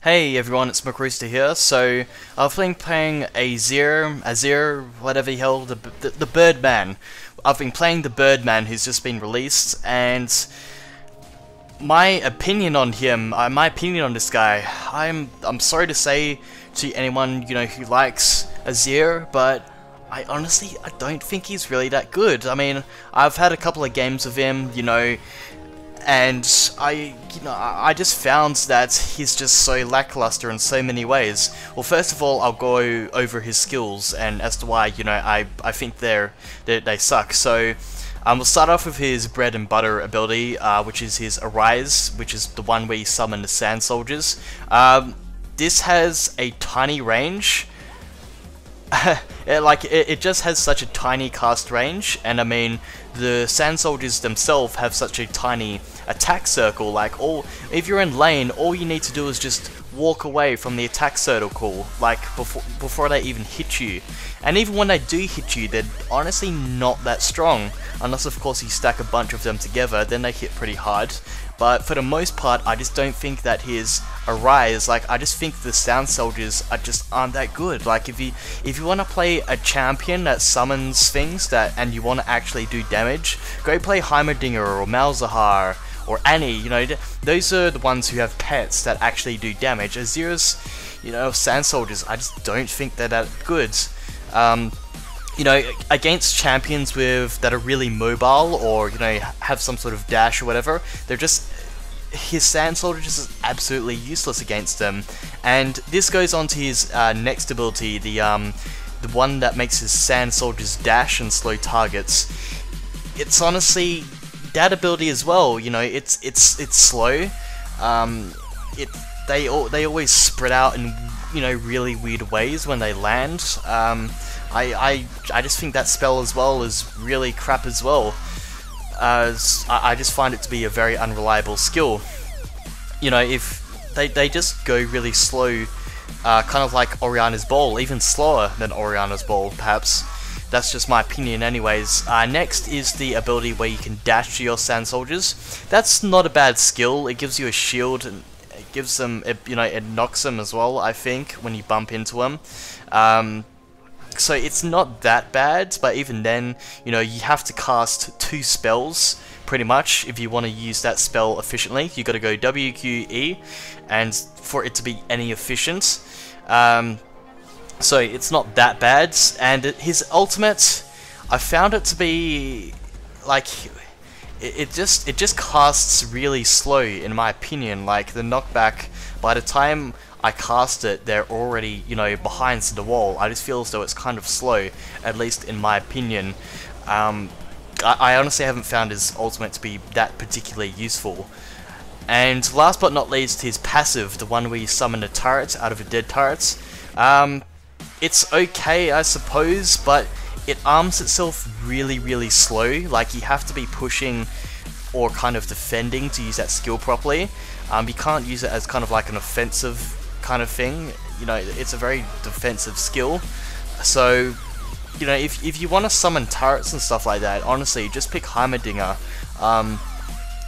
Hey everyone, it's McRooster here. So I've been playing Azir, whatever the hell, the Birdman. I've been playing the Birdman who's just been released, and my opinion on him, my opinion on this guy, I'm sorry to say to anyone who likes Azir, but I don't think he's really that good. I mean, I've had a couple of games of him, and I just found that he's just so lackluster in so many ways. Well, first of all, I'll go over his skills and as to why I think they suck. So we'll start off with his bread and butter ability, which is his Arise, which is the one where you summon the Sand Soldiers. This has a tiny range. It just has such a tiny cast range, and I mean the Sand Soldiers themselves have such a tiny attack circle. If you're in lane, all you need to do is just walk away from the attack circle, before they even hit you. And even when they do hit you, they're honestly not that strong, unless of course you stack a bunch of them together, then they hit pretty hard. But for the most part, I just don't think that his Arise, I just think the Sound Soldiers aren't that good. If you want to play a champion that summons things and you want to actually do damage, go play Heimerdinger or Malzahar or Annie. Those are the ones who have pets that actually do damage. Azir's, Sand Soldiers, I just don't think they're that good. Against champions that are really mobile or have some sort of dash or whatever, his Sand Soldiers is absolutely useless against them. And this goes on to his next ability, the one that makes his Sand Soldiers dash and slow targets. It's honestly that ability as well. It's slow. They always spread out in really weird ways when they land. I just think that spell as well is really crap as well. I just find it to be a very unreliable skill. If they just go really slow, kind of like Oriana's Ball, even slower than Oriana's Ball, perhaps. That's just my opinion anyways. Next is the ability where you can dash to your Sand Soldiers. That's not a bad skill. It gives you a shield, and it gives them, it knocks them as well, I think, when you bump into them. So it's not that bad, but even then, you have to cast 2 spells, pretty much, if you want to use that spell efficiently. You got to go WQE, and for it to be any efficient. So it's not that bad, and his ultimate, I found it to be, it just casts really slow, in my opinion. The knockback, by the time I cast it, they're already, behind the wall. I just feel as though it's kind of slow, at least in my opinion. I honestly haven't found his ultimate to be that particularly useful. And last but not least, his passive, the one where you summon a turret out of a dead turret. It's okay, I suppose, but it arms itself really, really slow. You have to be pushing or kind of defending to use that skill properly. You can't use it as kind of like an offensive kind of thing. It's a very defensive skill. So, if you want to summon turrets and stuff like that, honestly, just pick Heimerdinger.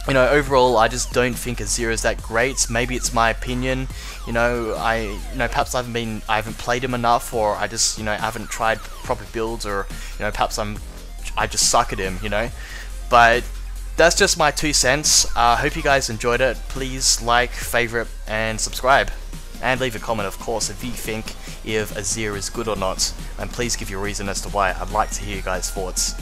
Overall, I just don't think Azir is that great. Maybe it's my opinion. Perhaps I haven't played him enough, or I just, haven't tried proper builds, or perhaps I just suck at him. But that's just my 2 cents. Hope you guys enjoyed it. Please like, favorite, and subscribe. And leave a comment, of course, if you think if Azir is good or not. And please give your reason as to why. I'd like to hear you guys' thoughts.